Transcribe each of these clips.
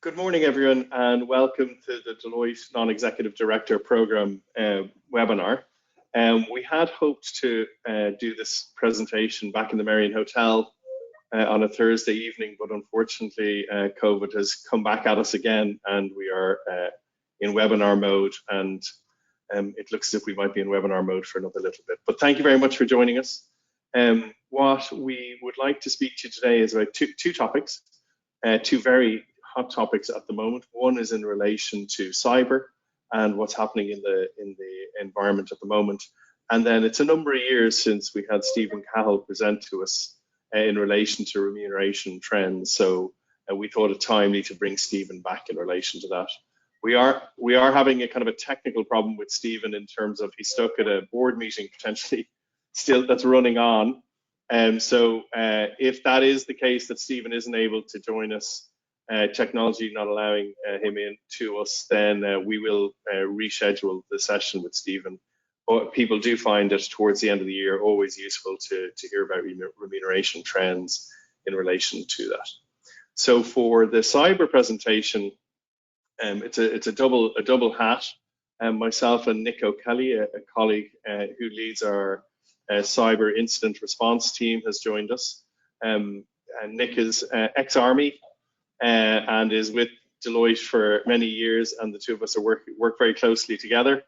Good morning, everyone, and welcome to the Deloitte Non-Executive Director Programme webinar. We had hoped to do this presentation back in the Marion Hotel on a Thursday evening, but unfortunately COVID has come back at us again and we are in webinar mode, and it looks as if we might be in webinar mode for another little bit. But thank you very much for joining us. What we would like to speak to you today is about two topics, two very hot topics at the moment. One is in relation to cyber and what's happening in the environment at the moment. And then it's a number of years since we had Stephen Cahill present to us in relation to remuneration trends. So we thought it timely to bring Stephen back in relation to that. We are having a kind of a technical problem with Stephen in terms of he's stuck at a board meeting potentially still that's running on. So if that is the case, that Stephen isn't able to join us, technology not allowing him in to us, then we will reschedule the session with Stephen. But people do find it towards the end of the year always useful to hear about remuneration trends in relation to that. So for the cyber presentation, it's a double hat. Myself and Nick O'Kelly, a colleague who leads our cyber incident response team, has joined us. And Nick is ex-Army and is with Deloitte for many years, and the two of us are work very closely together.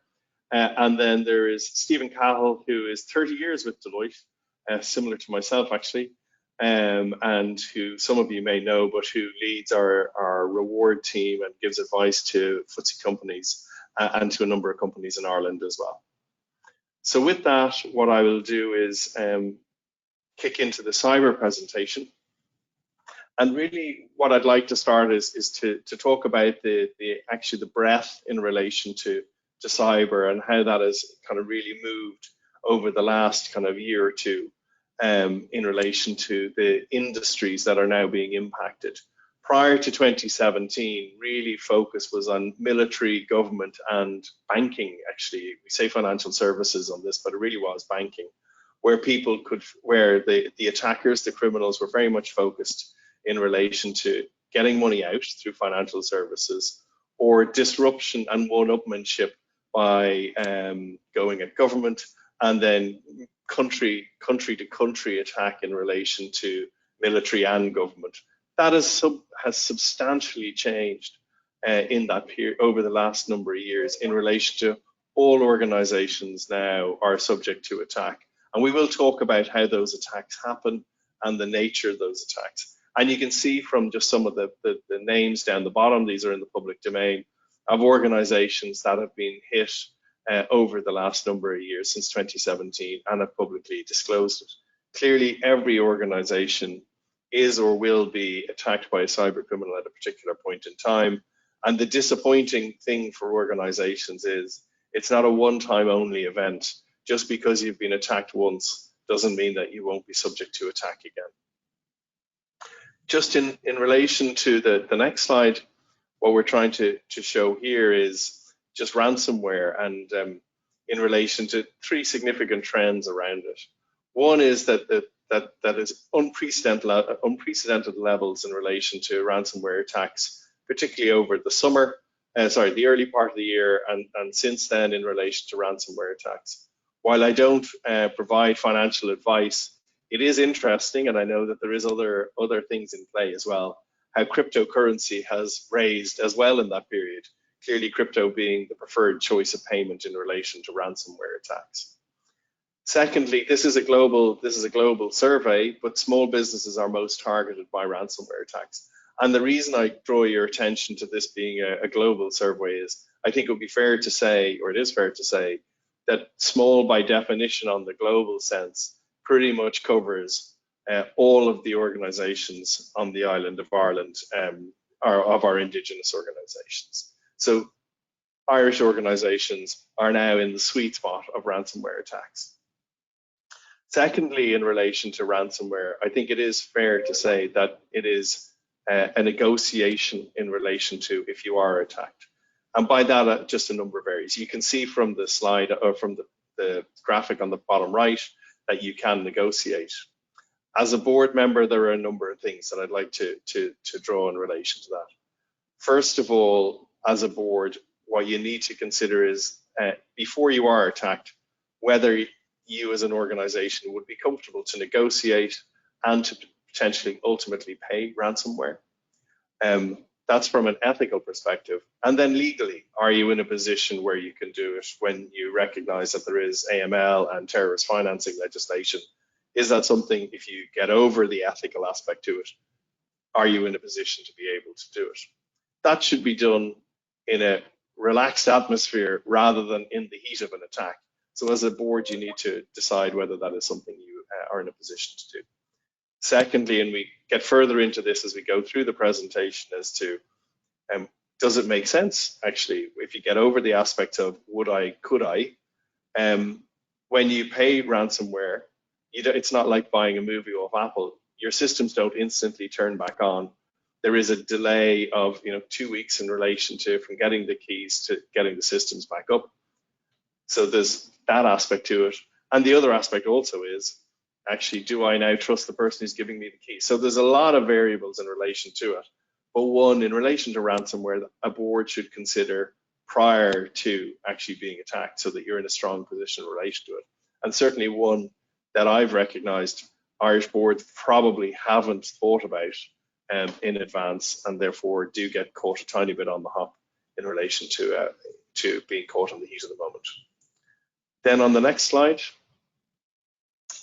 And then there is Stephen Cahill, who is 30 years with Deloitte, similar to myself actually, and who some of you may know, but who leads our reward team and gives advice to FTSE companies and to a number of companies in Ireland as well. So with that, what I will do is kick into the cyber presentation. And really what I'd like to start is to talk about the breadth in relation to cyber and how that has kind of really moved over the last kind of year or two in relation to the industries that are now being impacted. Prior to 2017, really focus was on military, government and banking. Actually, we say financial services on this, but it really was banking, where people where the attackers, the criminals, were very much focused in relation to getting money out through financial services, or disruption and one-upmanship by going at government, and then country to country attack in relation to military and government. That has substantially changed in that period over the last number of years in relation to all organizations now are subject to attack. And we will talk about how those attacks happen and the nature of those attacks. And you can see from just some of the names down the bottom, these are in the public domain, of organizations that have been hit over the last number of years since 2017 and have publicly disclosed it. Clearly, every organization is or will be attacked by a cyber criminal at a particular point in time. And the disappointing thing for organizations is it's not a one-time only event. Just because you've been attacked once doesn't mean that you won't be subject to attack again. Just in relation to the next slide, what we're trying to show here is just ransomware and in relation to three significant trends around it. One is that is unprecedented levels in relation to ransomware attacks, particularly over the summer, the early part of the year, and since then in relation to ransomware attacks. While I don't provide financial advice, it is interesting, and I know that there is other things in play as well, how cryptocurrency has raised as well in that period, clearly crypto being the preferred choice of payment in relation to ransomware attacks. Secondly, this is a global survey, but small businesses are most targeted by ransomware attacks. And the reason I draw your attention to this being a global survey is I think it would be fair to say, or it is fair to say, that small by definition on the global sense pretty much covers all of the organizations on the island of Ireland, of our Indigenous organizations. So Irish organizations are now in the sweet spot of ransomware attacks. Secondly, in relation to ransomware, I think it is fair to say that it is a negotiation in relation to if you are attacked. And by that, just a number of areas. You can see from the slide, or from the graphic on the bottom right, that you can negotiate. As a board member, there are a number of things that I'd like to draw in relation to that. first of all, as a board, what you need to consider is before you are attacked, whether you as an organization would be comfortable to negotiate and to potentially ultimately pay ransomware. That's from an ethical perspective. And then legally, are you in a position where you can do it when you recognize that there is AML and terrorist financing legislation? Is that something, if you get over the ethical aspect to it, are you in a position to be able to do it? That should be done in a relaxed atmosphere rather than in the heat of an attack. So as a board, you need to decide whether that is something you are in a position to do. Secondly, and we get further into this as we go through the presentation, as to does it make sense, actually, if you get over the aspect of would I, could I, when you pay ransomware, it's not like buying a movie off Apple. Your systems don't instantly turn back on. There is a delay of 2 weeks in relation to from getting the keys to getting the systems back up. So there's that aspect to it. And the other aspect also is, actually, do I now trust the person who's giving me the key? So there's a lot of variables in relation to it. But one, in relation to ransomware, a board should consider prior to actually being attacked so that you're in a strong position in relation to it. And certainly one that I've recognized Irish boards probably haven't thought about in advance, and therefore do get caught a tiny bit on the hop in relation to being caught in the heat of the moment. Then on the next slide,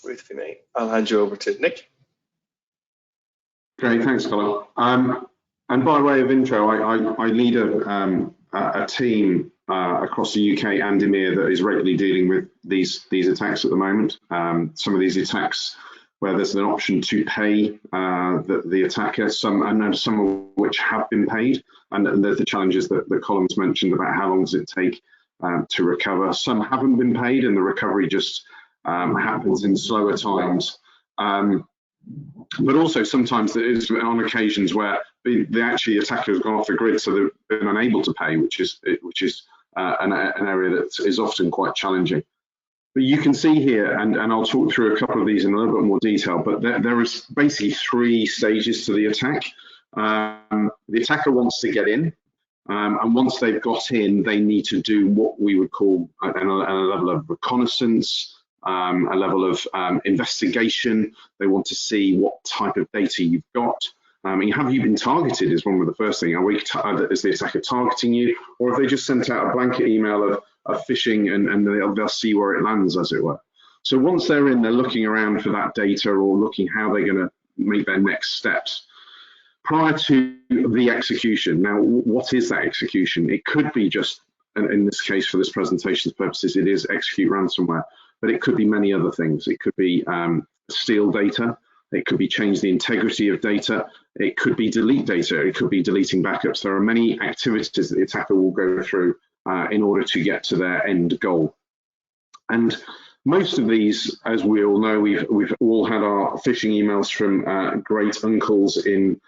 Ruth, if you may, I'll hand you over to Nick. Great, thanks, Colin. And by way of intro, I lead a team across the UK and EMEA that is regularly dealing with these attacks at the moment. Some of these attacks where there's an option to pay the attacker, some of which have been paid, and there's the challenges that Colin's mentioned about how long does it take to recover. Some haven't been paid, and the recovery just happens in slower times. But also sometimes there is on occasions where the actual attacker has gone off the grid, so they've been unable to pay, which is an area that is often quite challenging. But you can see here, and I'll talk through a couple of these in a little bit more detail, but there is basically 3 stages to the attack. The attacker wants to get in, and once they've got in, they need to do what we would call a level of reconnaissance, a level of investigation. They want to see what type of data you've got. Have you been targeted is one of the first things. Is the attacker targeting you, or have they just sent out a blanket email of phishing and they'll see where it lands, as it were. So once they're in, they're looking around for that data or looking how they're going to make their next steps. Prior to the execution, now what is that execution? It could be just, in this case for this presentation's purposes, it is execute ransomware, but it could be many other things. It could be steal data, it could be change the integrity of data, it could be delete data, it could be deleting backups. There are many activities that the attacker will go through in order to get to their end goal. And most of these, as we all know, we've all had our phishing emails from great uncles in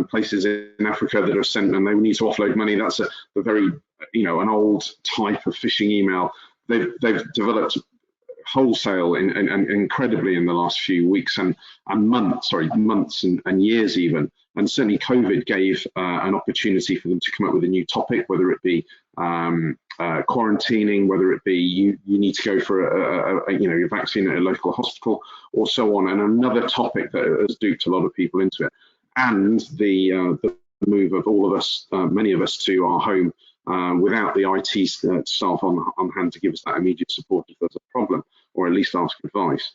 places in Africa that are sent, and they need to offload money. That's a very, an old type of phishing email. They've developed wholesale and incredibly in the last few weeks and months and years even. And certainly COVID gave an opportunity for them to come up with a new topic, whether it be quarantining, whether it be you need to go for a vaccine at a local hospital or so on, and another topic that has duped a lot of people into it, and the move of all of us, many of us, to our home without the IT staff on hand to give us that immediate support if there's a problem, or at least ask advice.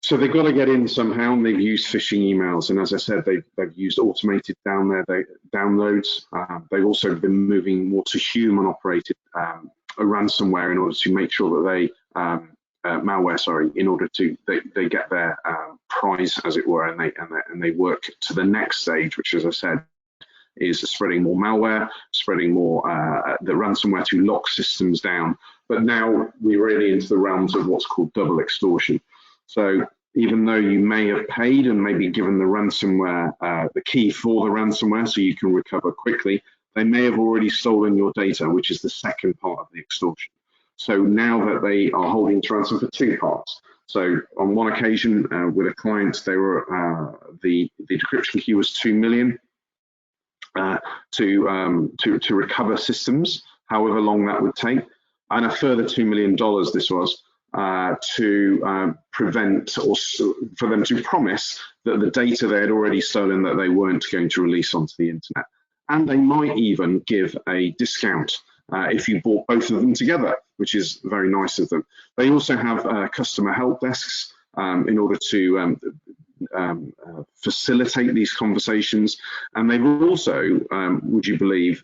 So they've got to get in somehow, and they've used phishing emails. And as I said, they've used automated downloads. They've also been moving more to human-operated ransomware in order to make sure that in order to they get their prize, as it were, and they work to the next stage, which, as I said, is spreading more malware, spreading more the ransomware to lock systems down. But now we're really into the realms of what's called double extortion. So even though you may have paid and maybe given the ransomware the key for the ransomware so you can recover quickly, they may have already stolen your data, which is the second part of the extortion. So now that they are holding to ransom for 2 parts. So on one occasion with a client, they were the decryption key was 2 million. to recover systems, however long that would take, and a further $2 million this was to prevent, or for them to promise that the data they had already stolen that they weren't going to release onto the internet. And they might even give a discount if you bought both of them together, which is very nice of them. They also have customer help desks in order to facilitate these conversations. And they will also, would you believe,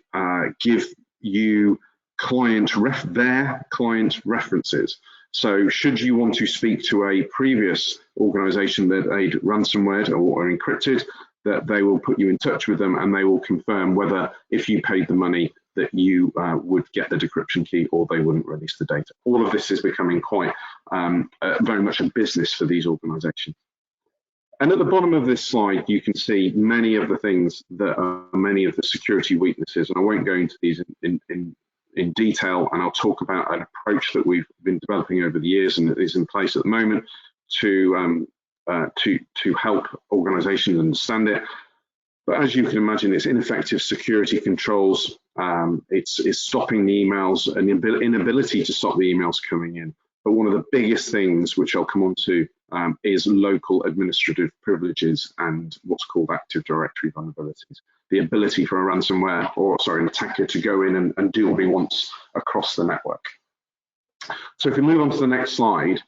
give you their client references. So should you want to speak to a previous organization that they'd ransomware or encrypted, that they will put you in touch with them and they will confirm whether, if you paid the money, that you would get the decryption key or they wouldn't release the data. All of this is becoming quite very much a business for these organizations. And at the bottom of this slide, you can see many of the things that are many of the security weaknesses, and I won't go into these in detail, and I'll talk about an approach that we've been developing over the years and that is in place at the moment to help organizations understand it. But as you can imagine, it's ineffective security controls, it's stopping the emails and the inability to stop the emails coming in. But one of the biggest things, which I'll come on to, is local administrative privileges and what's called Active Directory vulnerabilities. The ability for a ransomware, or sorry, an attacker to go in and do what he wants across the network. So if we move on to the next slide,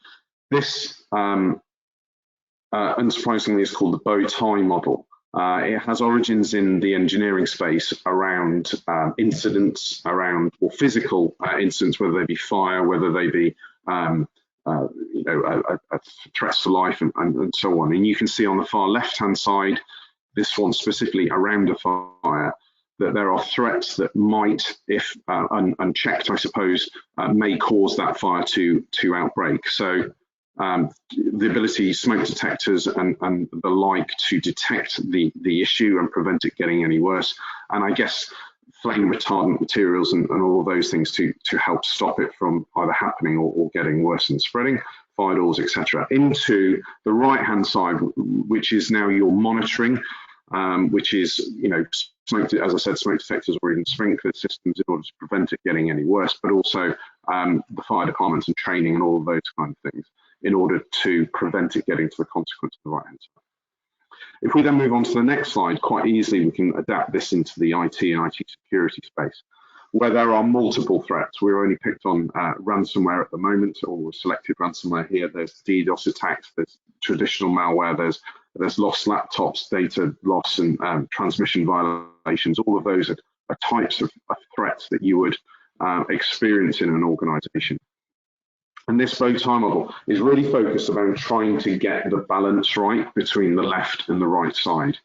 this unsurprisingly is called the bow tie model. It has origins in the engineering space around incidents, around or physical incidents, whether they be fire, whether they be threats to life and so on. And you can see on the far left-hand side, this one specifically around a fire, that there are threats that might, if unchecked, I suppose, may cause that fire to outbreak. So the ability, smoke detectors and the like, to detect the issue and prevent it getting any worse. And I guess flame retardant materials and all of those things to help stop it from either happening or getting worse and spreading, fire doors, etc. Into the right-hand side, which is now your monitoring, which is, smoke, as I said, smoke detectors or even sprinkler systems in order to prevent it getting any worse, but also the fire departments and training and all of those kind of things in order to prevent it getting to the consequence of the right-hand side. If we then move on to the next slide, quite easily we can adapt this into the IT and IT security space, where there are multiple threats. We're only picked on ransomware at the moment, or we've selected ransomware here. There's DDoS attacks, there's traditional malware, there's lost laptops, data loss and transmission violations. All of those are types of threats that you would experience in an organization. And this bow tie model is really focused around trying to get the balance right between the left and the right side.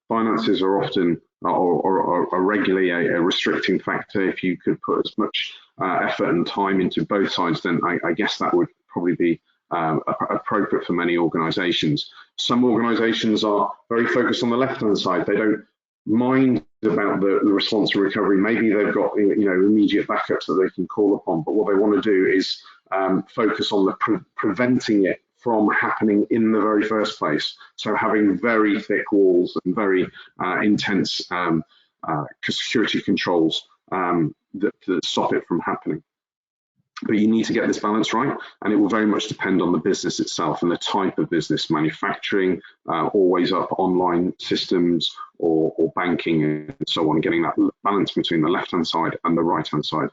Finances are often or regularly a restricting factor. If you could put as much effort and time into both sides, then I guess that would probably be appropriate for many organizations. Some organizations are very focused on the left-hand side. They don't mind about the response and recovery. Maybe they've got immediate backups that they can call upon, but what they want to do is focus on the preventing it from happening in the very first place. So having very thick walls and very intense security controls that stop it from happening. But you need to get this balance right, and it will very much depend on the business itself and the type of business, manufacturing, always up online systems or banking and so on, getting that balance between the left-hand side and the right-hand side.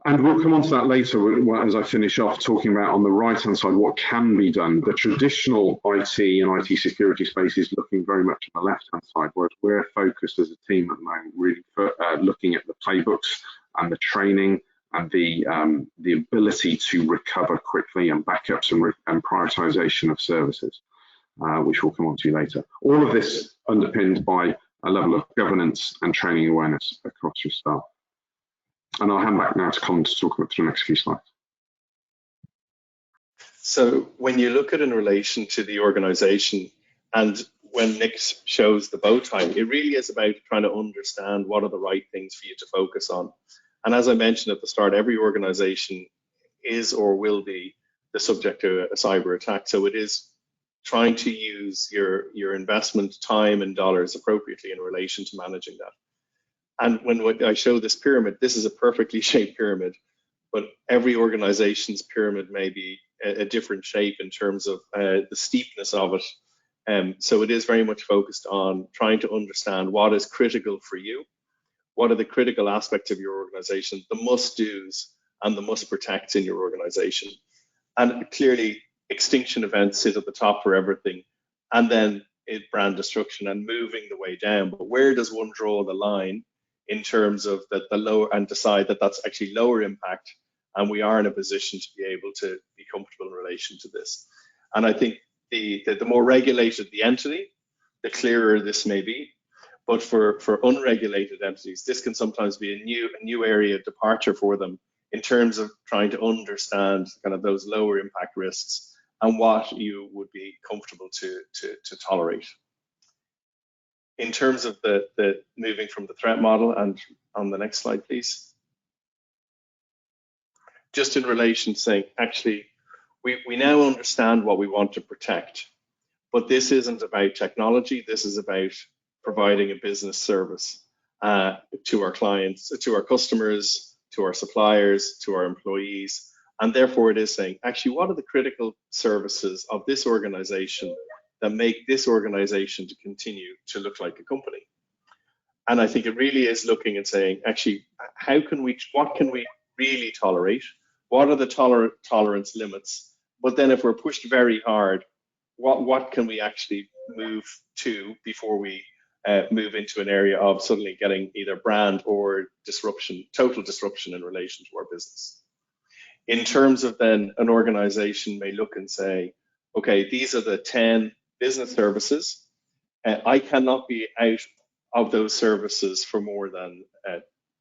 And we'll come on to that later as I finish off, talking about on the right-hand side what can be done. The traditional IT and IT security space is looking very much on the left-hand side, whereas we're focused as a team at the moment really looking at the playbooks and the training and the ability to recover quickly and backups and prioritization of services, which we'll come on to later. All of this underpinned by a level of governance and training awareness across your staff. And I'll hand back now to Colin to talk about the next few slides. So when you look at in relation to the organization, and when Nick shows the bow tie, it really is about trying to understand what are the right things for you to focus on. And as I mentioned at the start, every organization is or will be the subject to a cyber attack. So it is trying to use your investment time and dollars appropriately in relation to managing that. And when I show this pyramid, this is a perfectly shaped pyramid, but every organization's pyramid may be a different shape in terms of the steepness of it. So it is very much focused on trying to understand what is critical for you, what are the critical aspects of your organization, the must-dos and the must-protects in your organization. And clearly, extinction events sit at the top for everything, and then brand destruction and moving the way down. But where does one draw the line in terms of the lower, and decide that that's actually lower impact, and we are in a position to be able to be comfortable in relation to this? And I think the more regulated the entity, the clearer this may be. But for unregulated entities, this can sometimes be a new area of departure for them in terms of trying to understand kind of those lower impact risks and what you would be comfortable to tolerate. In terms of the moving from the threat model, and on the next slide, please. Just in relation to saying, actually, we now understand what we want to protect, but this isn't about technology, this is about providing a business service to our clients, to our customers, to our suppliers, to our employees. And therefore it is saying, actually, what are the critical services of this organization that make this organization to continue to look like a company? And I think it really is looking and saying, actually, what can we really tolerate? What are the tolerance limits? But then if we're pushed very hard, what can we actually move to before we move into an area of suddenly getting either brand or disruption, total disruption in relation to our business? In terms of then an organization may look and say, okay, these are the 10 business services. I cannot be out of those services for more than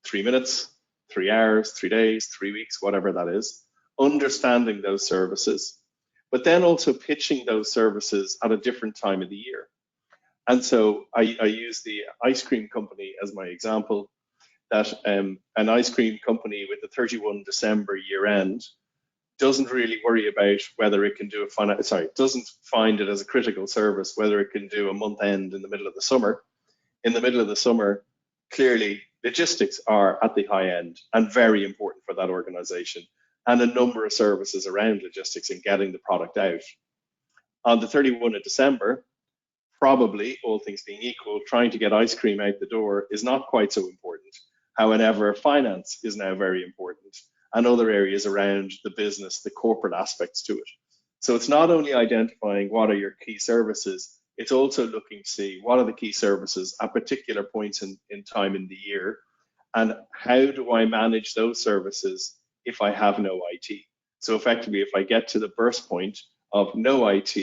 3 minutes, 3 hours, 3 days, 3 weeks, whatever that is. Understanding those services, but then also pitching those services at a different time of the year. And so I use the ice cream company as my example, that an ice cream company with the 31 December year end doesn't really worry about whether it can do doesn't find it as a critical service, whether it can do a month end in the middle of the summer. In the middle of the summer, clearly logistics are at the high end and very important for that organization, and a number of services around logistics and getting the product out. On the 31 of December, probably, all things being equal, trying to get ice cream out the door is not quite so important. However, finance is now very important, and other areas around the business, the corporate aspects to it. So it's not only identifying what are your key services, it's also looking to see what are the key services at particular points in time in the year, and how do I manage those services if I have no IT? So effectively, if I get to the burst point of no IT,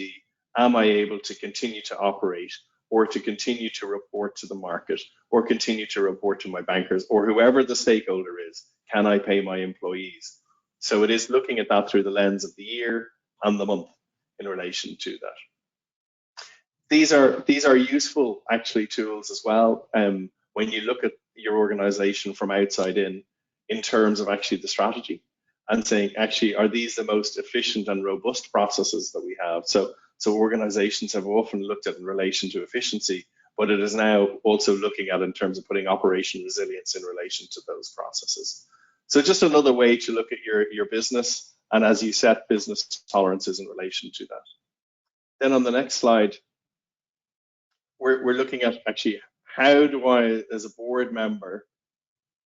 am I able to continue to operate, or to continue to report to the market, or continue to report to my bankers, or whoever the stakeholder is? Can I pay my employees? So it is looking at that through the lens of the year and the month in relation to that. These are useful actually tools as well when you look at your organization from outside in terms of actually the strategy, and saying, actually, are these the most efficient and robust processes that we have? So organizations have often looked at in relation to efficiency, but it is now also looking at in terms of putting operational resilience in relation to those processes. So just another way to look at your business, and as you set business tolerances in relation to that. Then on the next slide, we're looking at actually, how do I, as a board member,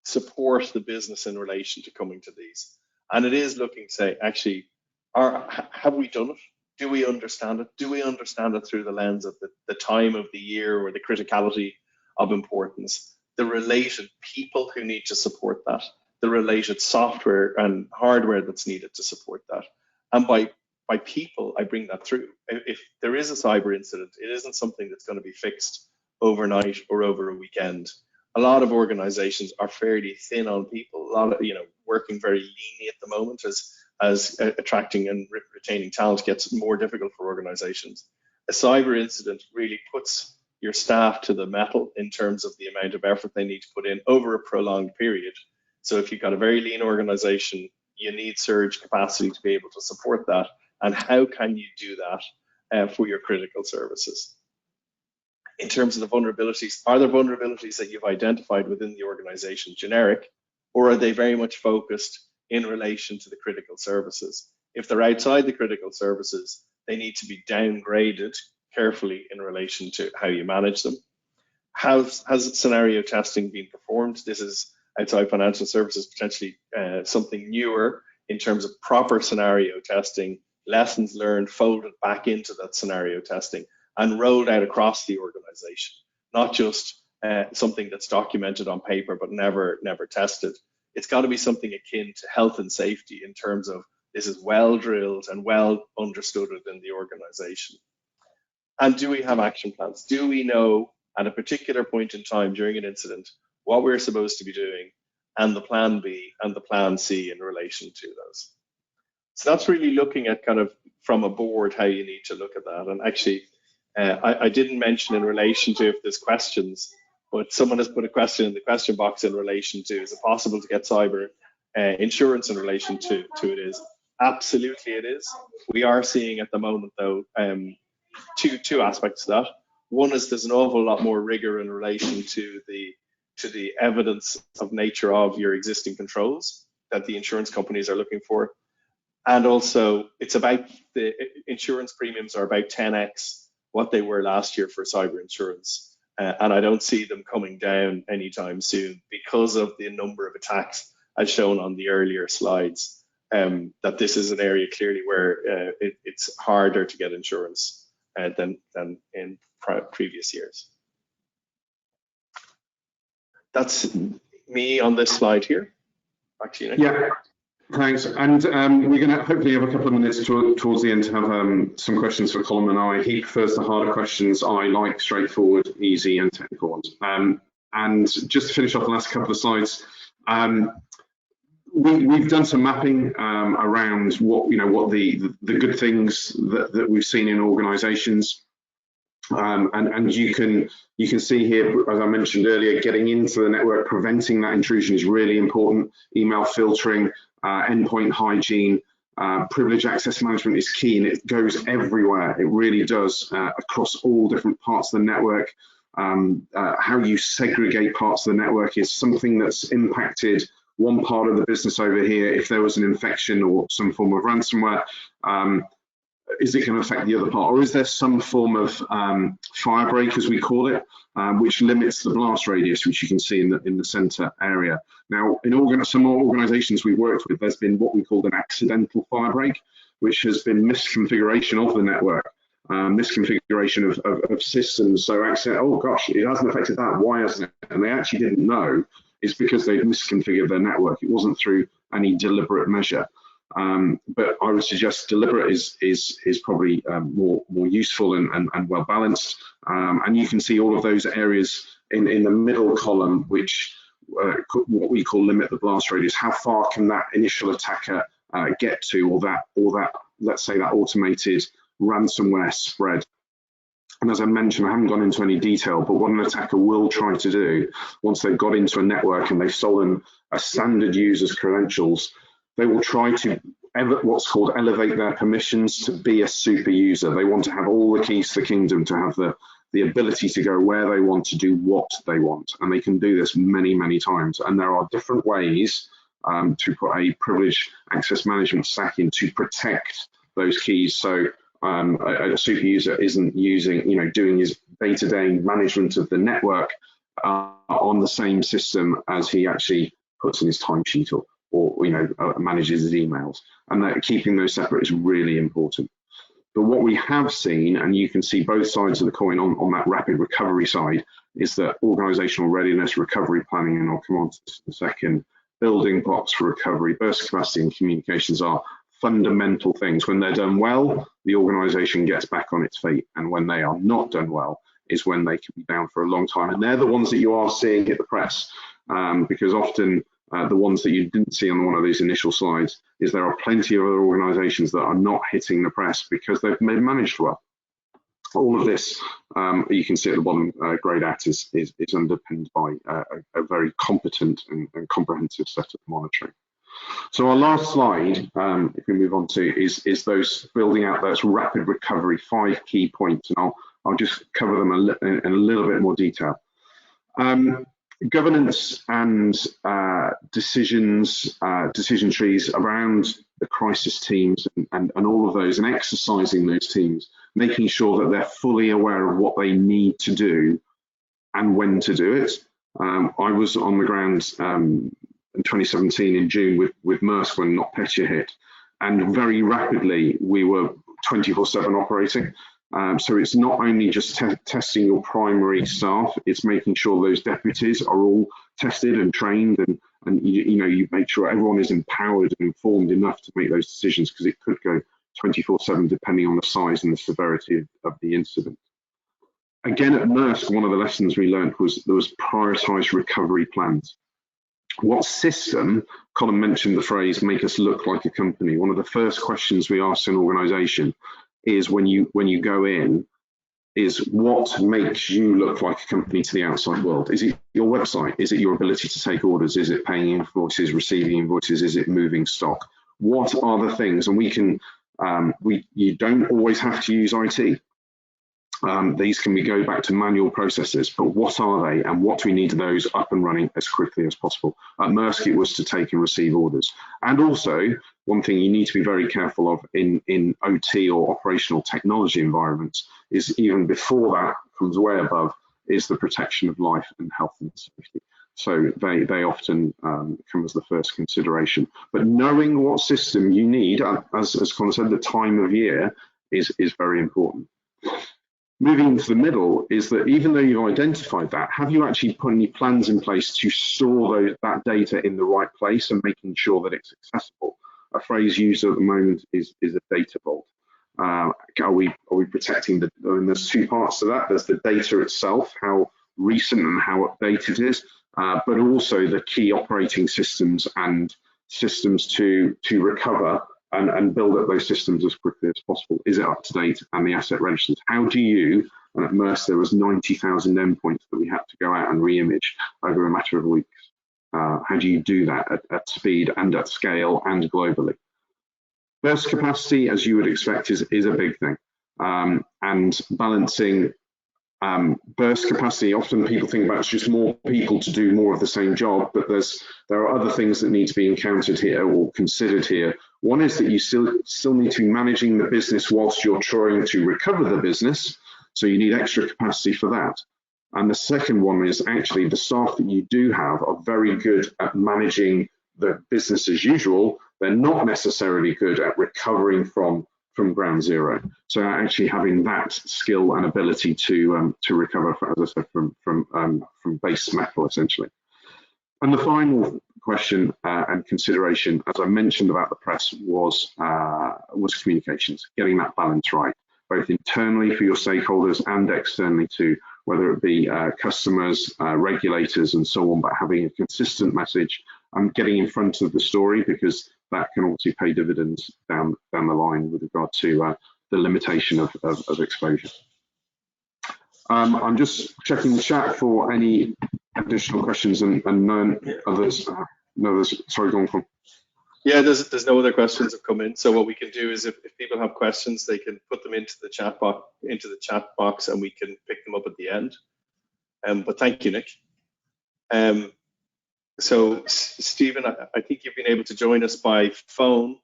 support the business in relation to coming to these? And it is looking to say, actually, have we done it? Do we understand it? Do we understand it through the lens of the time of the year, or the criticality of importance, the related people who need to support that, the related software and hardware that's needed to support that? And by people, I bring that through. If there is a cyber incident, it isn't something that's going to be fixed overnight or over a weekend. A lot of organizations are fairly thin on people, a lot of, working very leanly at the moment as attracting and retaining talent gets more difficult for organizations. A cyber incident really puts your staff to the metal in terms of the amount of effort they need to put in over a prolonged period. So if you've got a very lean organization, you need surge capacity to be able to support that. And how can you do that for your critical services. In terms of the vulnerabilities, are there vulnerabilities that you've identified within the organization generic, or are they very much focused in relation to the critical services? If they're outside the critical services, they need to be downgraded carefully in relation to how you manage them. Has scenario testing been performed? This is outside financial services, potentially something newer in terms of proper scenario testing, lessons learned folded back into that scenario testing and rolled out across the organization, not just something that's documented on paper but never tested. It's got to be something akin to health and safety in terms of this is well drilled and well understood within the organization. And do we have action plans? Do we know at a particular point in time during an incident what we're supposed to be doing, and the plan B and the plan C in relation to those? So that's really looking at kind of from a board how you need to look at that. And actually, I didn't mention in relation to if there's questions, but someone has put a question in the question box in relation to, is it possible to get cyber insurance in relation to it is? Absolutely it is. We are seeing at the moment though, two aspects to that. One is there's an awful lot more rigor in relation to the evidence of nature of your existing controls that the insurance companies are looking for. And also it's about the insurance premiums are about 10x what they were last year for cyber insurance. And I don't see them coming down anytime soon because of the number of attacks as shown on the earlier slides. That this is an area clearly where it's harder to get insurance than in previous years. That's me on this slide here. Back to you, Nick. Yeah, thanks. And we're going to hopefully have a couple of minutes towards the end to have some questions for Colin and I. He prefers the harder questions. I like straightforward, easy, and technical ones. And just to finish off the last couple of slides, we've done some mapping around what the good things that we've seen in organisations. And you can see here, as I mentioned earlier, getting into the network, preventing that intrusion is really important. Email filtering, endpoint hygiene, privilege access management is key, and it goes everywhere. It really does across all different parts of the network. How you segregate parts of the network is something that's impacted one part of the business over here. If there was an infection or some form of ransomware, is it going to affect the other part, or is there some form of firebreak, as we call it, which limits the blast radius, which you can see in the center area? Now, in some organizations we've worked with, there's been what we call an accidental firebreak, which has been misconfiguration of the network, misconfiguration of systems. So actually, oh gosh, it hasn't affected that, why hasn't it? And they actually didn't know. It's because they'd misconfigured their network. It wasn't through any deliberate measure. But I would suggest deliberate is probably more useful and well balanced. And you can see all of those areas in the middle column, which what we call limit the blast radius. How far can that initial attacker get to, or that let's say that automated ransomware spread? And as I mentioned, I haven't gone into any detail, but what an attacker will try to do once they've got into a network and they've stolen a standard user's credentials, they will try to what's called elevate their permissions to be a super user. They want to have all the keys to the kingdom, to have the ability to go where they want, to do what they want. And they can do this many, many times. And there are different ways to put a privilege access management stack in to protect those keys. So a super user isn't doing his day-to-day management of the network on the same system as he actually puts in his timesheet or manages his emails, and that keeping those separate is really important. But what we have seen, and you can see both sides of the coin on that rapid recovery side, is that organizational readiness, recovery planning, and I'll come on to this in a second, building blocks for recovery, burst capacity and communications are fundamental things. When they're done well, the organization gets back on its feet, and when they are not done well is when they can be down for a long time. And they're the ones that you are seeing hit the press, because often the ones that you didn't see on one of these initial slides is there are plenty of other organizations that are not hitting the press because they've managed well. All of this, you can see at the bottom, grade at is underpinned by a very competent and comprehensive set of monitoring. So our last slide, if we move on to, is those building out those rapid recovery, 5 key points, and I'll just cover them in a little bit more detail. Governance and decision trees around the crisis teams and all of those, and exercising those teams, making sure that they're fully aware of what they need to do and when to do it. I was on the ground in 2017 in June with Maersk when NotPetya hit, and very rapidly we were 24/7 operating. So it's not only just testing your primary staff, it's making sure those deputies are all tested and trained, and you make sure everyone is empowered and informed enough to make those decisions, because it could go 24/7 depending on the size and the severity of the incident. Again, at Maersk, one of the lessons we learned was there was prioritised recovery plans. What system, Colin mentioned the phrase, make us look like a company. One of the first questions we ask an organisation is when you go in, is what makes you look like a company to the outside world? Is it your website? Is it your ability to take orders? Is it paying invoices, receiving invoices? Is it moving stock? What are the things? And we can, you don't always have to use IT. These can go back to manual processes, but what are they, and what do we need those up and running as quickly as possible? At Maersk, it was to take and receive orders. And also, one thing you need to be very careful of in OT or operational technology environments is, even before that comes way above, is the protection of life and health and safety. So they often come as the first consideration. But knowing what system you need, as Colin said, the time of year is very important. Moving to the middle is that even though you've identified that, have you actually put any plans in place to store that data in the right place and making sure that it's accessible? A phrase used at the moment is a data vault. Are we protecting and there's 2 parts to that. There's the data itself, how recent and how updated it is, but also the key operating systems and systems to recover and build up those systems as quickly as possible. Is it up to date, and the asset registers? How do you, and at Maersk there was 90,000 endpoints that we had to go out and re-image over a matter of weeks. How do you do that at speed and at scale and globally? Burst capacity, as you would expect, is a big thing. And balancing burst capacity, often people think about it's just more people to do more of the same job, but there are other things that need to be encountered here or considered here. One is that you still need to be managing the business whilst you're trying to recover the business, so you need extra capacity for that. And the second one is actually the staff that you do have are very good at managing the business as usual. They're not necessarily good at recovering from ground zero. So actually having that skill and ability to recover, as I said, from base metal essentially. And the final question and consideration, as I mentioned about the press, was communications, getting that balance right, both internally for your stakeholders and externally too, whether it be customers, regulators and so on, but having a consistent message and getting in front of the story, because that can obviously pay dividends down the line with regard to the limitation of exposure. I'm just checking the chat for any additional questions and none others. Sorry, go on. Yeah, there's no other questions have come in. So what we can do is if people have questions, they can put them into the chat box, and we can pick them up at the end. But thank you, Nick. So Stephen, I think you've been able to join us by phone.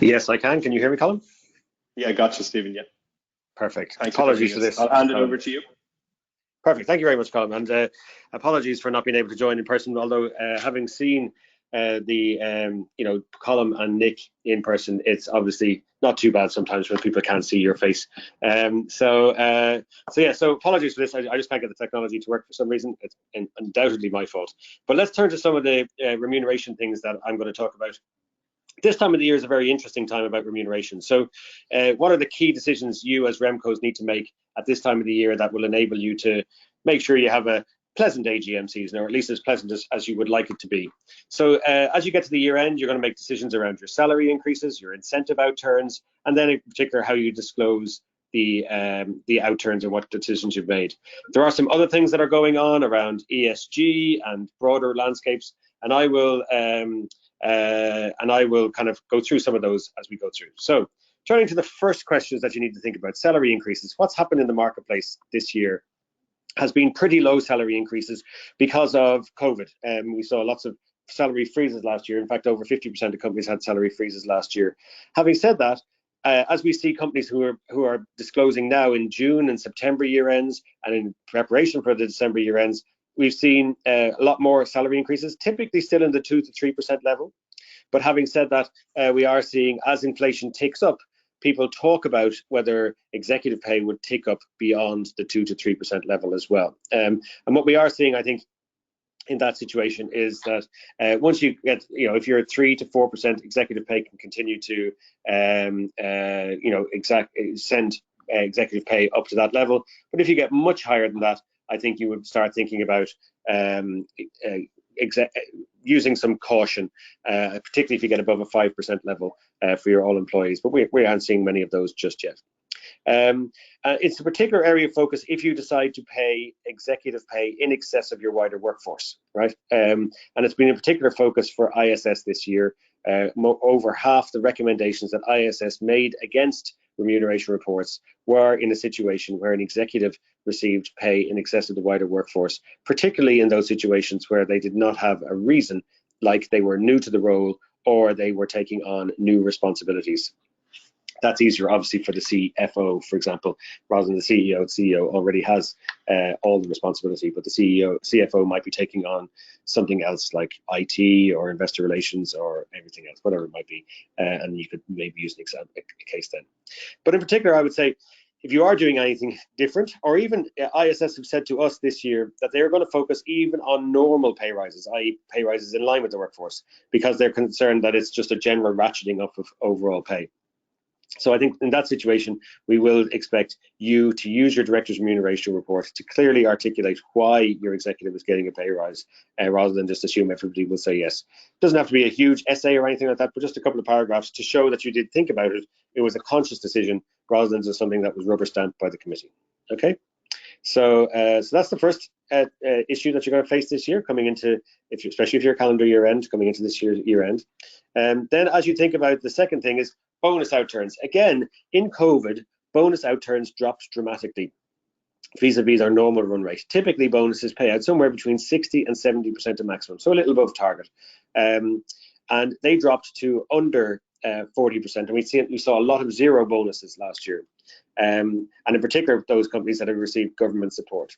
Yes, I can. Can you hear me, Colin? Yeah, I got you, Stephen. Yeah. Perfect. Thanks. Apologies for this. I'll hand it over to you. Perfect. Thank you very much, Colin. And apologies for not being able to join in person, although having seen Colin and Nick in person, it's obviously not too bad sometimes when people can't see your face. So apologies for this. I just can't get the technology to work for some reason. It's undoubtedly my fault. But let's turn to some of the remuneration things that I'm going to talk about. This time of the year is a very interesting time about remuneration. So what are the key decisions you as Remcos need to make at this time of the year that will enable you to make sure you have a pleasant AGM season, or at least as pleasant as you would like it to be? So as you get to the year end, you're going to make decisions around your salary increases, your incentive outturns, and then in particular how you disclose the outturns and what decisions you've made. There are some other things that are going on around ESG and broader landscapes, and I will kind of go through some of those as we go through. So turning to the first questions that you need to think about, salary increases. What's happened in the marketplace this year has been pretty low salary increases because of COVID. We saw lots of salary freezes last year. In fact, over 50% of companies had salary freezes last year. Having said that, as we see companies who are disclosing now in June and September year ends and in preparation for the December year ends, we've seen a lot more salary increases, typically still in the 2 to 3% level. But having said that, we are seeing, as inflation ticks up, people talk about whether executive pay would tick up beyond the 2 to 3% level as well. And what we are seeing, I think, in that situation is that once you get, if you're at 3 to 4%, executive pay can continue to, send executive pay up to that level. But if you get much higher than that, I think you would start thinking about using some caution, particularly if you get above a 5% level for your all employees. But we aren't seeing many of those just yet. It's a particular area of focus if you decide to pay executive pay in excess of your wider workforce, right? And it's been a particular focus for ISS this year. Over half the recommendations that ISS made against remuneration reports were in a situation where an executive received pay in excess of the wider workforce, particularly in those situations where they did not have a reason, like they were new to the role or they were taking on new responsibilities. That's easier, obviously, for the CFO, for example, rather than the CEO. The CEO already has all the responsibility, but the CFO might be taking on something else like IT or investor relations or everything else, whatever it might be, and you could maybe use an example, a case then. But in particular, I would say, if you are doing anything different, or even ISS have said to us this year that they're going to focus even on normal pay rises, i.e. pay rises in line with the workforce, because they're concerned that it's just a general ratcheting up of overall pay. So I think in that situation, we will expect you to use your director's remuneration report to clearly articulate why your executive is getting a pay rise, rather than just assume everybody will say yes. It doesn't have to be a huge essay or anything like that, but just a couple of paragraphs to show that you did think about it. It was a conscious decision rather than just something that was rubber stamped by the committee. Okay, so that's the first issue that you're going to face this year, coming into, especially if you're calendar year end, coming into this year's year end. Then as you think about the second thing is bonus outturns. Again, in COVID, bonus outturns dropped dramatically vis-a-vis our normal run rate. Typically, bonuses pay out somewhere between 60 and 70% of maximum, so a little above target. And they dropped to under 40%, and we saw a lot of zero bonuses last year, and in particular those companies that have received government support.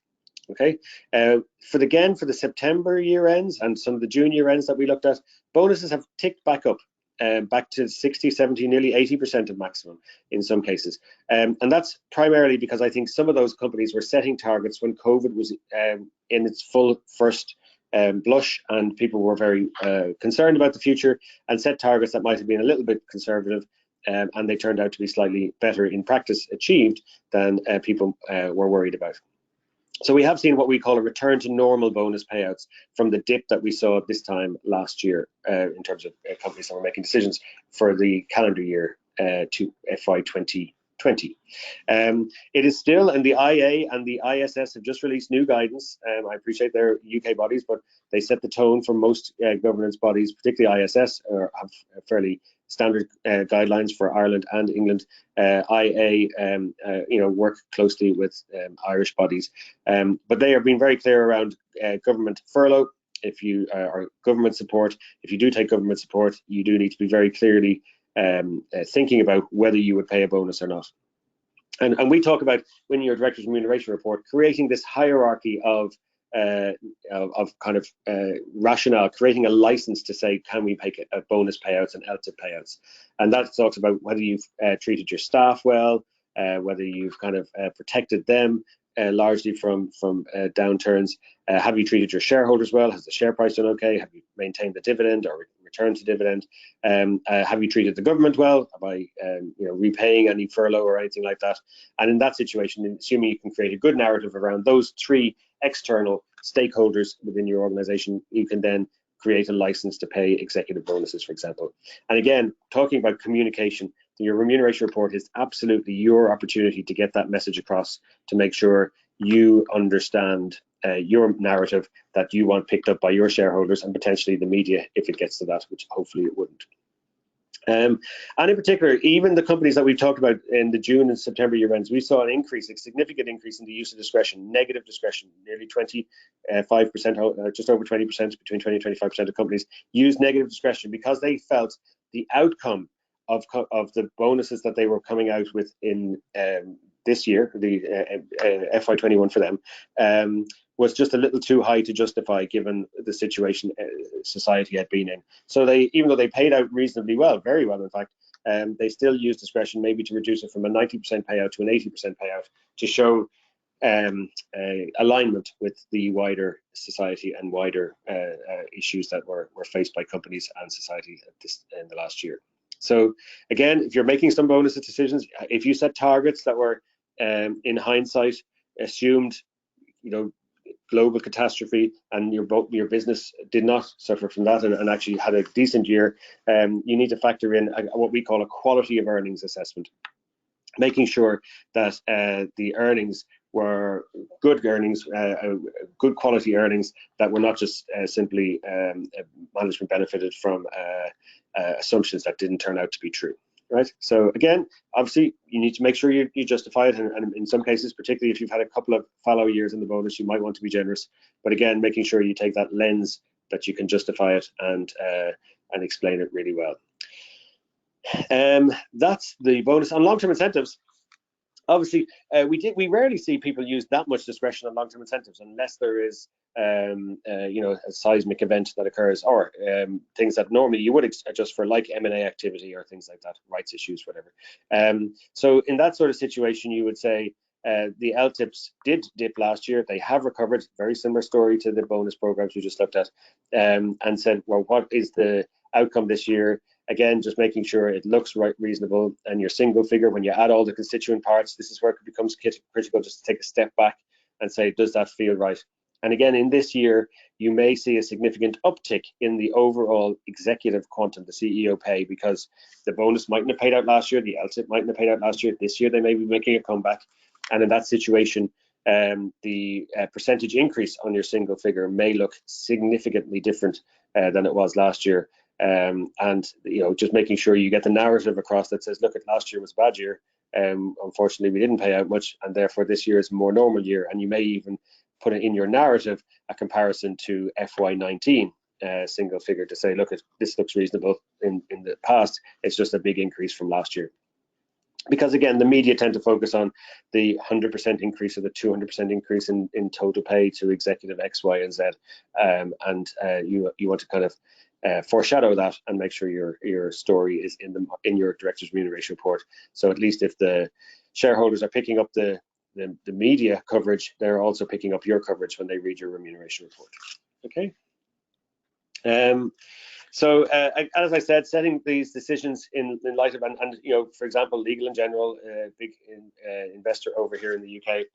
Okay, for the September year ends and some of the June year ends that we looked at, bonuses have ticked back up. Back to 60, 70, nearly 80% of maximum in some cases. And that's primarily because I think some of those companies were setting targets when COVID was in its full first blush, and people were very concerned about the future and set targets that might have been a little bit conservative, and they turned out to be slightly better in practice achieved than people were worried about. So we have seen what we call a return to normal bonus payouts from the dip that we saw this time last year in terms of companies that were making decisions for the calendar year to FY 2020. It is still, and the IA and the ISS have just released new guidance. I appreciate they're UK bodies, but they set the tone for most governance bodies, particularly ISS, have fairly standard guidelines for Ireland and England. IA, work closely with Irish bodies, but they have been very clear around government furlough. If you are government support, if you do take government support, you do need to be very clearly thinking about whether you would pay a bonus or not. And we talk about, when your director's remuneration report, creating this hierarchy of kind of rationale, creating a license to say, can we pay bonus payouts and LTIP payouts? And that talks about whether you've treated your staff well, whether you've kind of protected them largely from downturns. Have you treated your shareholders well? Has the share price done okay? Have you maintained the dividend or returned to dividend? Have you treated the government well by repaying any furlough or anything like that? And in that situation, assuming you can create a good narrative around those three external stakeholders within your organization, you can then create a license to pay executive bonuses, for example. And again, talking about communication, your remuneration report is absolutely your opportunity to get that message across, to make sure you understand your narrative that you want picked up by your shareholders and potentially the media if it gets to that, which hopefully it wouldn't. And in particular, even the companies that we've talked about in the June and September year ends, we saw an increase, a significant increase in the use of discretion, negative discretion, nearly 25%, just over 20%, between 20 and 25% of companies used negative discretion because they felt the outcome of the bonuses that they were coming out with in this year, the FY21 for them, was just a little too high to justify given the situation society had been in. So they, even though they paid out reasonably well, very well in fact, they still used discretion maybe to reduce it from a 90% payout to an 80% payout to show alignment with the wider society and wider issues that were faced by companies and society in the last year. So again, if you're making some bonus decisions, if you set targets that were in hindsight assumed, global catastrophe, and your business did not suffer from that and actually had a decent year, you need to factor in what we call a quality of earnings assessment, making sure that the earnings were good earnings, good quality earnings that were not just simply management benefited from assumptions that didn't turn out to be true. Right. So again, obviously, you need to make sure you justify it, and in some cases, particularly if you've had a couple of fallow years in the bonus, you might want to be generous. But again, making sure you take that lens that you can justify it and explain it really well. That's the bonus. On long-term incentives, obviously, we rarely see people use that much discretion on long-term incentives unless there is a seismic event that occurs, or things that normally you would adjust for, like M&A activity or things like that, rights issues, whatever. So in that sort of situation, you would say the LTIPs did dip last year. They have recovered. Very similar story to the bonus programs we just looked at, and said, well, what is the outcome this year? Again, just making sure it looks reasonable, and your single figure, when you add all the constituent parts, this is where it becomes critical just to take a step back and say, does that feel right? And again, in this year, you may see a significant uptick in the overall executive quantum, the CEO pay, because the bonus mightn't have paid out last year, the LTIP mightn't have paid out last year. This year, they may be making a comeback. And in that situation, the percentage increase on your single figure may look significantly different than it was last year. And just making sure you get the narrative across that says, look, last year was a bad year. Unfortunately, we didn't pay out much, and therefore this year is a more normal year. And you may even put it in your narrative a comparison to FY19 single figure to say, look, this looks reasonable in the past. It's just a big increase from last year. Because again, the media tend to focus on the 100% increase or the 200% increase in total pay to executive X, Y, and Z, and you want to kind of foreshadow that and make sure your story is in your director's remuneration report. So at least if the shareholders are picking up the media coverage, they're also picking up your coverage when they read your remuneration report. Okay. So as I said, setting these decisions in light of, and for example, Legal & General, big investor over here in the UK,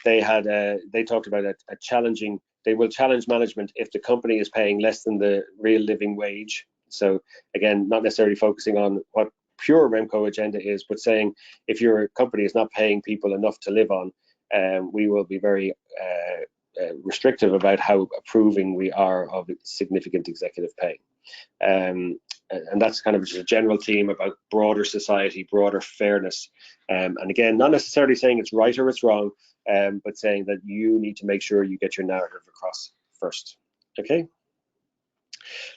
they talked about a challenging. They will challenge management if the company is paying less than the real living wage. So again, not necessarily focusing on what pure Remco agenda is, but saying if your company is not paying people enough to live on, we will be very restrictive about how approving we are of significant executive pay. And that's kind of just a general theme about broader society, broader fairness. And again, not necessarily saying it's right or it's wrong, but saying that you need to make sure you get your narrative across first. Okay.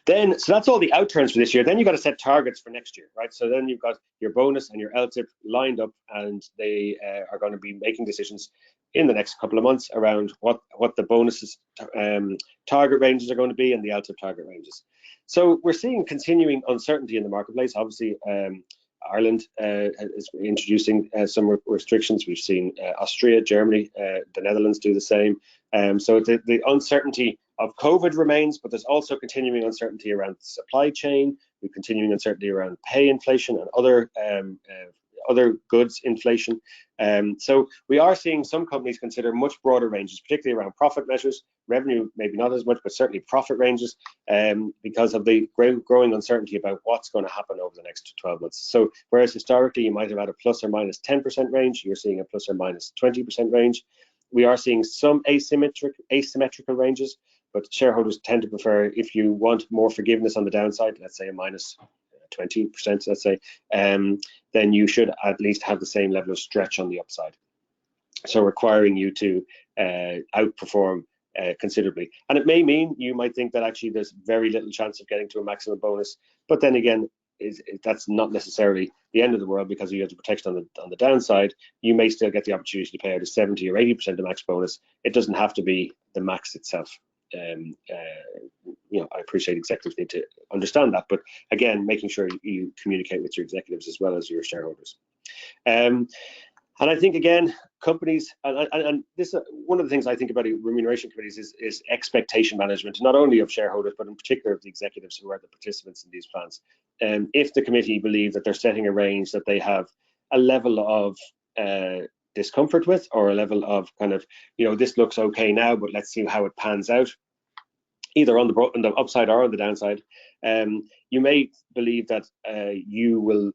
Then, so that's all the outturns for this year. Then you've got to set targets for next year, right? So then you've got your bonus and your LTIP lined up, and they are going to be making decisions in the next couple of months around what the bonuses target ranges are going to be and the LTIP target ranges. So we're seeing continuing uncertainty in the marketplace. Obviously, Ireland is introducing some restrictions. We've seen Austria, Germany, the Netherlands do the same. So the uncertainty of COVID remains, but there's also continuing uncertainty around the supply chain, continuing uncertainty around pay inflation and other other goods inflation. So we are seeing some companies consider much broader ranges, particularly around profit measures, revenue maybe not as much, but certainly profit ranges, because of the growing uncertainty about what's going to happen over the next 12 months. So whereas historically you might have had a plus or minus 10% range, you're seeing a plus or minus 20% range. We are seeing some asymmetrical ranges, but shareholders tend to prefer, if you want more forgiveness on the downside, let's say a minus 20%, let's say, then you should at least have the same level of stretch on the upside. So requiring you to outperform considerably. And it may mean you might think that actually there's very little chance of getting to a maximum bonus, but then again, that's not necessarily the end of the world, because you have the protection on the downside. You may still get the opportunity to pay out a 70 or 80% of max bonus. It doesn't have to be the max itself. I appreciate executives need to understand that, but again, making sure you communicate with your executives as well as your shareholders. And I think, again, companies, and this one of the things I think about remuneration committees is expectation management, not only of shareholders, but in particular of the executives who are the participants in these plans. If the committee believe that they're setting a range that they have a level of discomfort with, or a level of kind of, this looks okay now, but let's see how it pans out, either on the upside or on the downside, you may believe that you will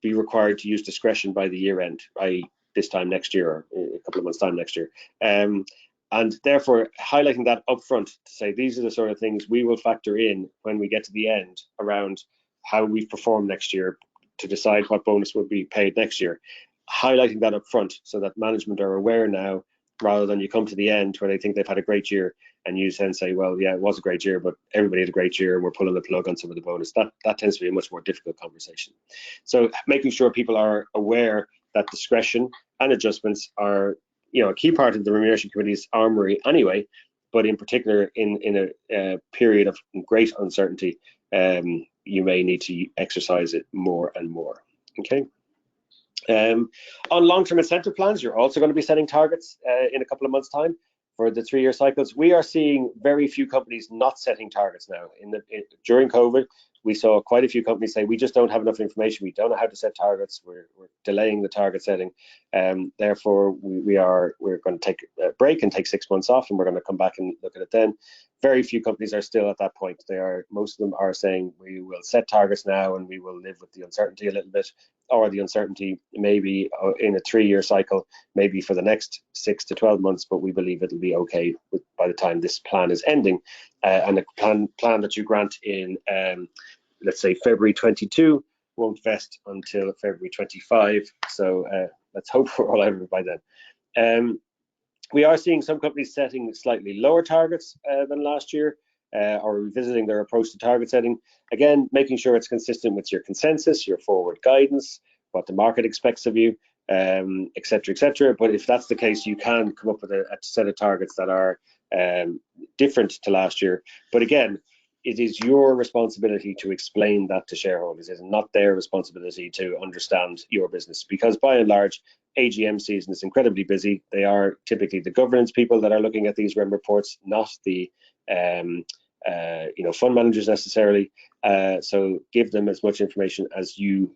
be required to use discretion by the year end, by this time next year, or a couple of months time next year. And therefore highlighting that upfront to say, these are the sort of things we will factor in when we get to the end around how we've performed next year to decide what bonus will be paid next year. Highlighting that upfront so that management are aware now, rather than you come to the end where they think they've had a great year and you then say, well, yeah, it was a great year, but everybody had a great year and we're pulling the plug on some of the bonus. That tends to be a much more difficult conversation. So making sure people are aware that discretion and adjustments are, a key part of the Remuneration Committee's armory anyway, but in particular in a period of great uncertainty, you may need to exercise it more and more. Okay. On long-term incentive plans, you're also going to be setting targets in a couple of months' time for the 3-year cycles. We are seeing very few companies not setting targets now. During COVID, we saw quite a few companies say, we just don't have enough information. We don't know how to set targets. We're delaying the target setting. Therefore, we're going to take a break and take 6 months off, and we're going to come back and look at it then. Very few companies are still at that point. Most of them are saying we will set targets now and we will live with the uncertainty a little bit, or the uncertainty maybe in a 3-year cycle, maybe for the next 6 to 12 months, but we believe it'll be okay by the time this plan is ending. And the plan that you grant in, let's say, February 22 won't vest until February 25. So let's hope we're all out of it by then. We are seeing some companies setting slightly lower targets than last year, or revisiting their approach to target setting. Again, making sure it's consistent with your consensus, your forward guidance, what the market expects of you, et cetera, et cetera. But if that's the case, you can come up with a set of targets that are different to last year. But again, it is your responsibility to explain that to shareholders. It is not their responsibility to understand your business, because by and large, AGM season is incredibly busy. They are typically the governance people that are looking at these REM reports, not the fund managers necessarily. So give them as much information as you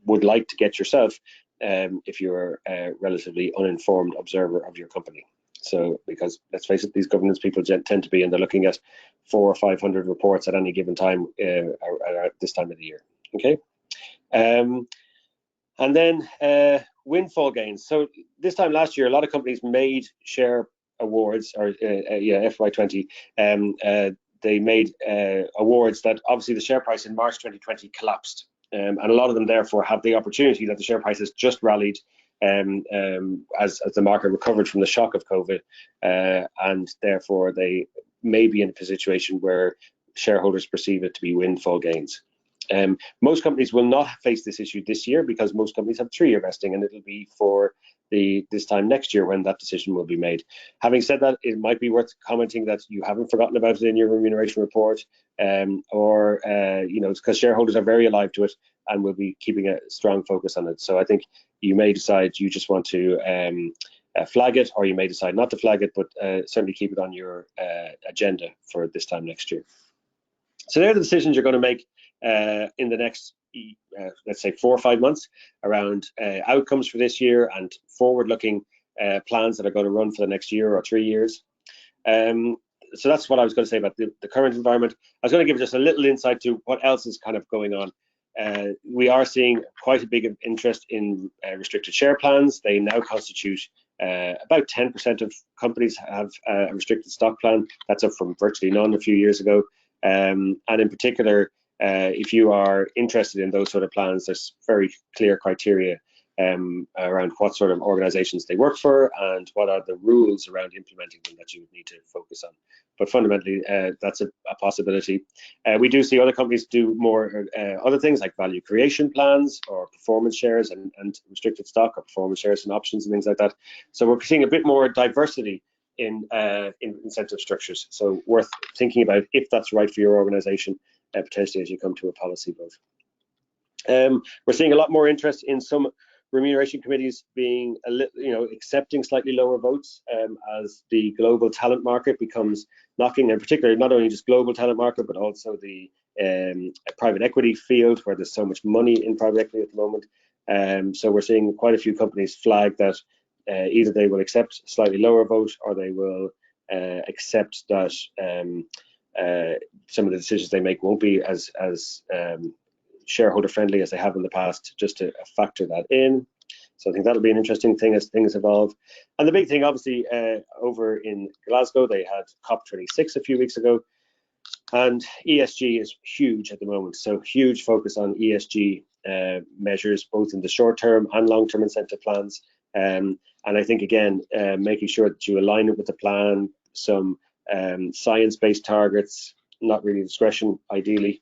would like to get yourself if you're a relatively uninformed observer of your company. So, because let's face it, these governance people tend to be, and they're looking at 400 or 500 reports at any given time at this time of the year. Okay. And then windfall gains. So this time last year, a lot of companies made share awards, or FY20. They made awards that obviously the share price in March 2020 collapsed, and a lot of them therefore have the opportunity that the share price has just rallied as the market recovered from the shock of COVID, and therefore they may be in a situation where shareholders perceive it to be windfall gains. Most companies will not face this issue this year, because most companies have 3-year vesting, and it'll be for this time next year when that decision will be made. Having said that, it might be worth commenting that you haven't forgotten about it in your remuneration report, because shareholders are very alive to it and will be keeping a strong focus on it. So I think you may decide you just want to flag it, or you may decide not to flag it, but certainly keep it on your agenda for this time next year. So they're the decisions you're going to make in the next let's say 4 or 5 months around outcomes for this year and forward-looking plans that are going to run for the next year or 3 years. So that's what I was going to say about the current environment. I was going to give just a little insight to what else is kind of going on. We are seeing quite a big interest in restricted share plans. They now constitute about 10% of companies have a restricted stock plan. That's up from virtually none a few years ago. And in particular, if you are interested in those sort of plans, there's very clear criteria around what sort of organizations they work for and what are the rules around implementing them that you would need to focus on. But fundamentally, that's a possibility. We do see other companies do more other things like value creation plans or performance shares and restricted stock or performance shares and options and things like that. So we're seeing a bit more diversity in incentive structures. So worth thinking about if that's right for your organization, potentially as you come to a policy vote. We're seeing a lot more interest in some remuneration committees being accepting slightly lower votes as the global talent market becomes knocking, and particularly not only just global talent market, but also the private equity field, where there's so much money in private equity at the moment. So we're seeing quite a few companies flag that either they will accept a slightly lower vote, or they will accept that some of the decisions they make won't be as shareholder friendly as they have in the past, just to factor that in. So I think that'll be an interesting thing as things evolve. And the big thing, obviously, over in Glasgow, they had COP26 a few weeks ago, and ESG is huge at the moment. So huge focus on ESG measures, both in the short term and long-term incentive plans. And I think, again, making sure that you align it with the plan, some science-based targets, not really discretion, ideally.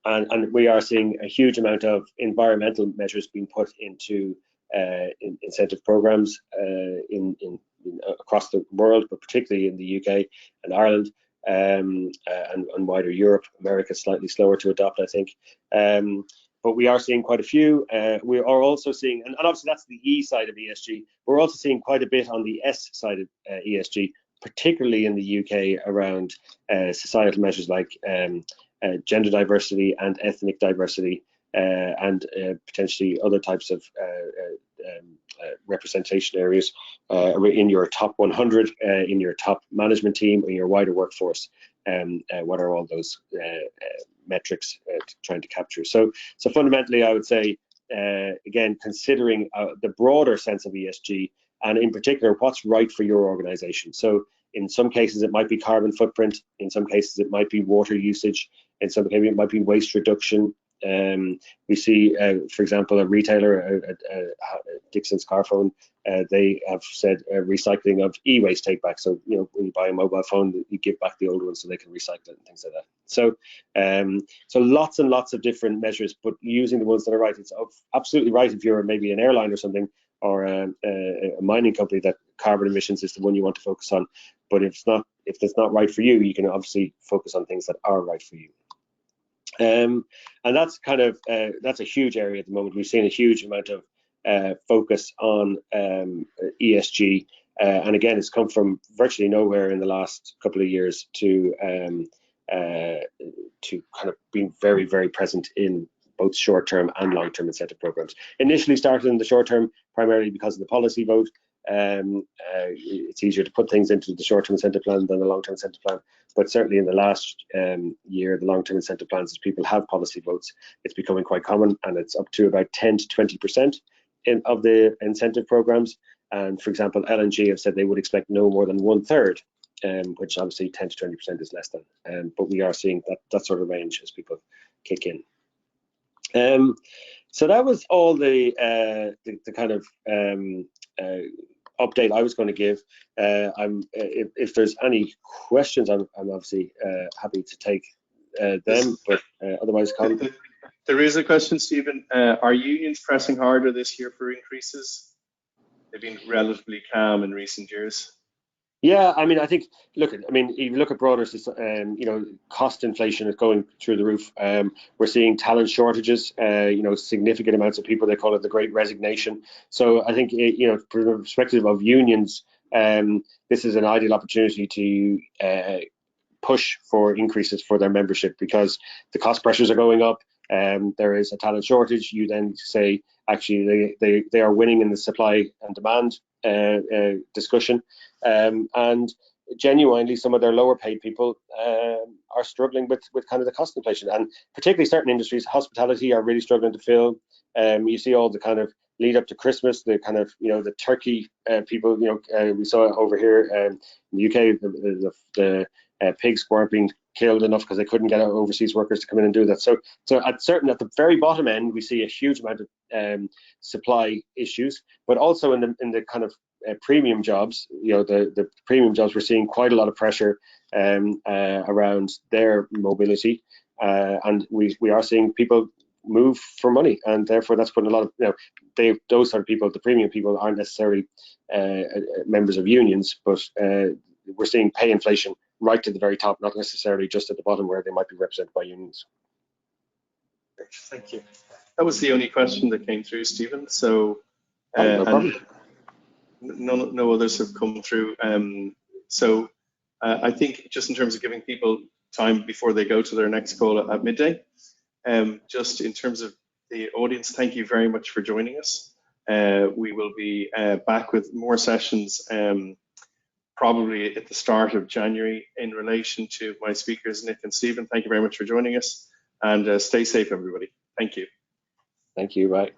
And we are seeing a huge amount of environmental measures being put into incentive programs across the world, but particularly in the UK and Ireland and wider Europe. America slightly slower to adopt, I think. But we are seeing quite a few. We are also seeing, and obviously that's the E side of ESG, we're also seeing quite a bit on the S side of ESG, particularly in the UK around societal measures like gender diversity and ethnic diversity, and potentially other types of representation areas in your top 100, in your top management team, in your wider workforce. What are all those metrics trying to capture? So fundamentally, I would say, again, considering the broader sense of ESG, and in particular, what's right for your organization. So in some cases, it might be carbon footprint. In some cases, it might be water usage. In some cases, it might be waste reduction. We see, for example, a retailer, Dixon's Carphone, they have said recycling of e-waste take back. So, when you buy a mobile phone, you give back the old one so they can recycle it and things like that. So, so lots and lots of different measures, but using the ones that are right. It's absolutely right if you're maybe an airline or something, or a mining company, that carbon emissions is the one you want to focus on. But if it's not right for you, you can obviously focus on things that are right for you. And that's kind of that's a huge area at the moment. We've seen a huge amount of focus on ESG, and again, it's come from virtually nowhere in the last couple of years to kind of being very, very present in both short-term and long-term incentive programs. Initially started in the short-term primarily because of the policy vote. It's easier to put things into the short-term incentive plan than the long-term incentive plan, but certainly in the last year, the long-term incentive plans, as people have policy votes, it's becoming quite common, and it's up to about 10 to 20% of the incentive programs. And for example, LNG have said they would expect no more than 1/3, which obviously 10 to 20% is less than, but we are seeing that sort of range as people kick in. So that was all the kind of update I was going to give. If there's any questions, I'm obviously happy to take them, but otherwise, there is a question, Stephen. Are unions pressing harder this year for increases? They've been relatively calm in recent years. Yeah, I mean, I think, if you look at broader, cost inflation is going through the roof. We're seeing talent shortages, significant amounts of people. They call it the Great Resignation. So I think, from the perspective of unions, this is an ideal opportunity to push for increases for their membership, because the cost pressures are going up. there is a talent shortage, you then say actually they are winning in the supply and demand discussion, and genuinely some of their lower paid people are struggling with kind of the cost inflation, and particularly certain industries, hospitality, are really struggling to fill. You see all the kind of lead up to Christmas, the kind of, the turkey people, we saw over here in the UK, the pigs weren't being killed enough because they couldn't get overseas workers to come in and do that. So at the very bottom end, we see a huge amount of supply issues, but also in the kind of premium jobs, the premium jobs, we're seeing quite a lot of pressure around their mobility, and we are seeing people move for money, and therefore that's putting a lot of, those sort of people, the premium people, aren't necessarily members of unions, but we're seeing pay inflation right to the very top, not necessarily just at the bottom where they might be represented by unions. Thank you. That was the only question that came through, Stephen. So No problem. No others have come through. I think just in terms of giving people time before they go to their next call at midday, just in terms of the audience, thank you very much for joining us. We will be back with more sessions probably at the start of January in relation to my speakers, Nick and Stephen. Thank you very much for joining us, and stay safe, everybody. Thank you. Thank you. Bye.